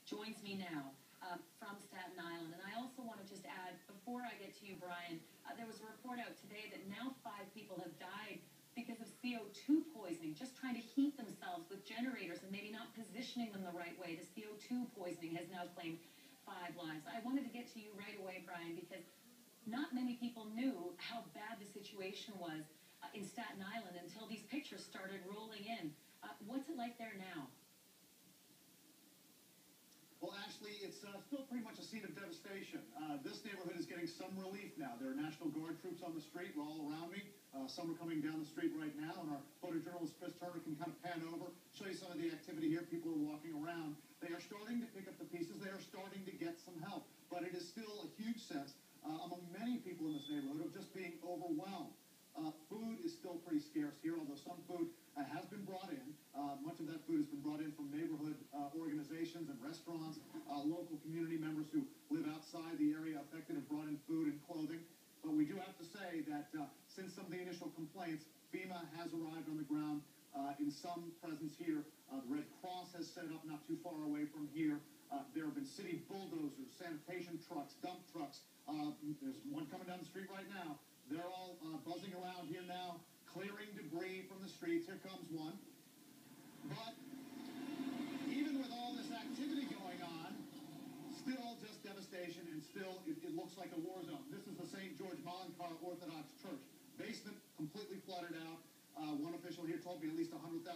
joins me now from Staten Island. And I also want to just add, before I get to you, Brian, there was a report out today that now 5 people have died because of CO2 poisoning, just trying to heat themselves with generators and maybe not positioning them the right way. The CO2 poisoning has now claimed 5 lives. I wanted to get to you right away, Brian, because not many people knew how bad the situation was in Staten Island until these pictures started rolling in. What's it like there now? Well, Ashley, it's still pretty much a scene of devastation. This neighborhood is getting some relief now. There are National Guard troops on the street. We're all around me. Some are coming down the street right now, and our photojournalist Chris Turner can kind of pan over, show you some of the activity here. People are walking around. They are starting to pick up the pieces. They are starting to get some help. But it is still a huge sense among many people in this neighborhood of just being overwhelmed. Food is still pretty scarce here, although some food has been brought in. Much of that food has been brought in from neighborhood organizations and restaurants. Local community members who live outside the area affected have brought in food and clothing. But we do have to say that since some of the initial complaints, FEMA has arrived on the ground in some presence here. The Red Cross has set up not too far away from here. There have been city bulldozers, sanitation trucks, dump trucks. There's one coming down the street right now. They're all buzzing around here now, clearing debris from the streets. Here comes one. But even with all this activity going on, still just devastation, and still it looks like a war zone. This is the St. George Malankara Orthodox Church. Basement completely flooded out. One official here told me at least $100,000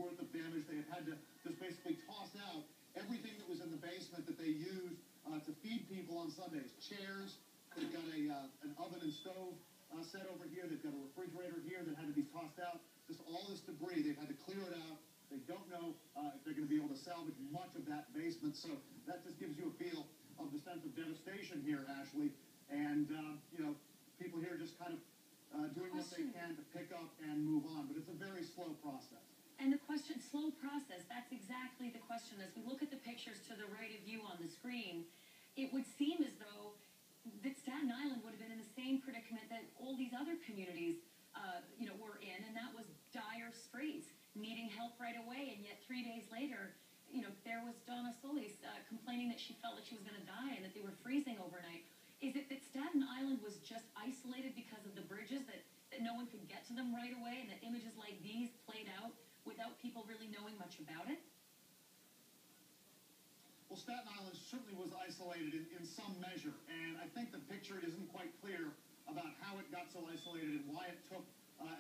worth of damage. They have had to just basically toss out everything that was in the basement that they used to feed people on Sundays. Chairs. They've got an oven and stove set over here. They've got a refrigerator here that had to be tossed out. Just all this debris, they've had to clear it out. They don't know if they're going to be able to salvage much of that basement. So that just gives you a feel of the sense of devastation here, Ashley. And, people here just kind of doing what they can to pick up and move on. But it's a very slow process. And the question, slow process, that's exactly the question. As we look at the pictures to the right of you on the screen, it would seem as though that Staten Island would have been in the same predicament that all these other communities, were in, and that was dire straits, needing help right away. And yet 3 days later, there was Donna Solis complaining that she felt like she was going to die and that they were freezing overnight. Is it that Staten Island was just isolated because of the bridges, that no one could get to them right away, and that images like these played out without people really knowing much about it? Well, Staten Island certainly was isolated in some measure, and I think the picture isn't quite clear about how it got so isolated and why it took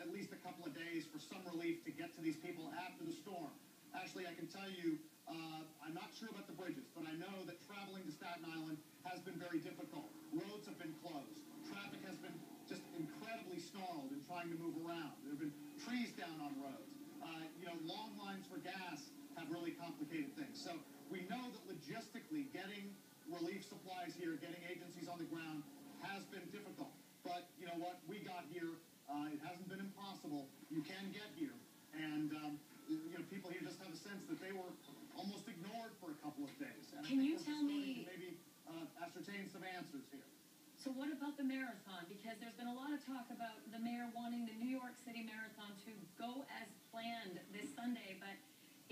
at least a couple of days for some relief to get to these people after the storm. Actually, I can tell you, I'm not sure about the bridges, but I know that traveling to Staten Island has been very difficult. Roads have been closed. Traffic has been just incredibly snarled in trying to move around. There have been trees down on roads. Long lines for gas have really complicated things. So we know that logistically getting relief supplies here, getting agencies on the ground has been difficult. But you know what? We got here. It hasn't been impossible. You can get here. And, people here just have a sense that they were almost ignored for a couple of days. And Can you tell me... maybe ascertain some answers here. So what about the marathon? Because there's been a lot of talk about the mayor wanting the New York City Marathon to go as planned this Sunday, but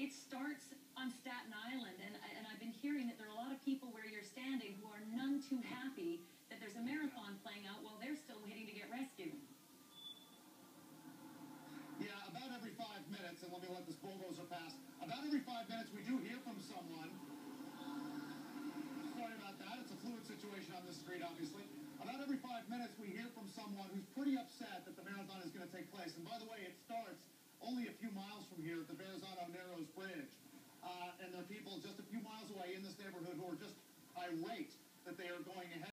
it starts on Staten Island, and I've been hearing that there are a lot of people where you're standing who are none too happy that there's a marathon playing out while they're still waiting to get rescued. Yeah, about every 5 minutes, and let me let this bulldozer pass, about every 5 minutes we do hear from someone. Sorry about that. It's a fluid situation on this street, obviously. About every 5 minutes we hear from someone who's pretty upset that the marathon is going to take place. And by the way, it starts only a few miles from here at the Verrazano-Narrows Bridge. And there are people just a few miles away in this neighborhood who are just irate that they are going ahead.